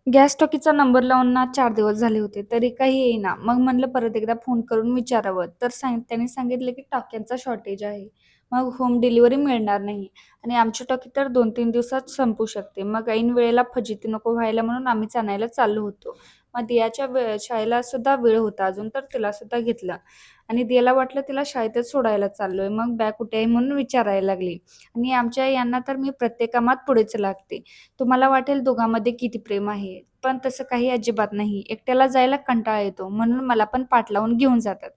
Gas टाकीचा number लावून ना 4 दिवस झाले होते, तरी काही येईना. मग म्हणलं परत एकदा फोन करून विचारावं, तर त्यांनी सांगितलं की टाक्यांचा शॉर्टेज आहे. मग होम डिलिव्हरी मिळणार नाही आणि आमची टाकी तर 2-3 दिवसात संपू शकते. मग ऐन वेळेला फजिती नको व्हायला म्हणून आम्हीच आणायला चाललो होतो. मग दियाच्या शाळेला सुद्धा वेळ होता अजून, तर तिला सुद्धा घेतलं आणि दियाला वाटलं तिला शाळेतच सोडायला चाललोय. मग बॅग कुठे आहे म्हणून विचारायला लागली आणि आमच्या यांना तर मी प्रत्येक कामात पुढेच लागते. तुम्हाला वाटेल दोघांमध्ये किती प्रेम आहे, पण तसं काही अजिबात नाही. एकट्याला जायला कंटाळा येतो, म्हणून मला पण पाठ लावून घेऊन जातात.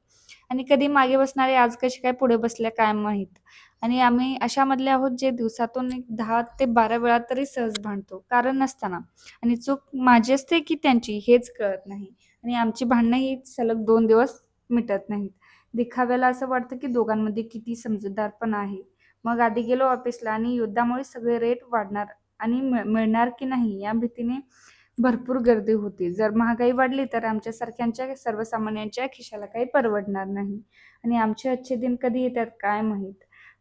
आणि कधी मागे बसणारे आज कसे काय पुढे बसल्या काय माहीत. आणि आम्ही अशामधले आहोत जे दिवसातून एक 10 ते 12 वेळा तरी सहज भांडतो, कारण नसताना. आणि चूक माझी असते की त्यांची हेच कळत नाही. आणि आमची भांडणं ही सलग 2 दिवस मिटत नाहीत. दिखाव्याला असं वाटतं की दोघांमध्ये किती समजूतदारपणा आहे. मग आधी गेलो ऑफिसला आणि युद्धामुळे सगळे रेट वाढणार आणि मिळणार की नाही या भीतीने भरपूर गर्दी होती. जर महागाई वाढली तर आमच्यासारख्यांच्या सर्वसामान्यांच्या खिशाला काही परवडणार नाही आणि आमचे अच्छे दिन कधी येतात काय माहीत.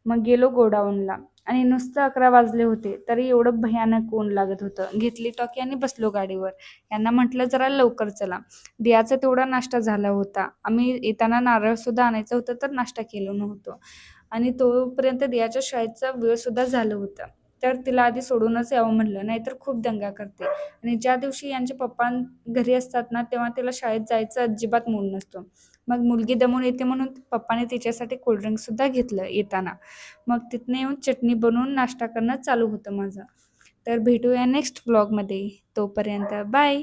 मग गेलो गोडाऊनला आणि नुसतं 11 वाजले होते तरी एवढं भयानक ऊन लागत होतं. घेतली टॉकी आणि बसलो गाडीवर. यांना म्हटलं जरा लवकर चला. दियाचा तेवढा नाश्ता झाला होता. आम्ही येताना नारळ सुद्धा आणायचं होतं तर नाश्ता केलो नव्हतो आणि तोपर्यंत दियाच्या शाळेचा वेळ सुद्धा झालं होतं. तर तिला आधी सोडूनच यावं म्हणलं, नाहीतर खूप दंगा करते आणि ज्या दिवशी यांचे पप्पा घरी असतात ना, तेव्हा तिला शाळेत जायचा अजिबात मूड नसतो. मग मुलगी दमून येते म्हणून पप्पाने तिच्यासाठी कोल्डड्रिंकसुद्धा घेतलं येताना. मग तिथनं येऊन चटणी बनवून नाश्ता करणं चालू होतं माझं. तर भेटूया नेक्स्ट व्लॉगमध्ये. तोपर्यंत बाय.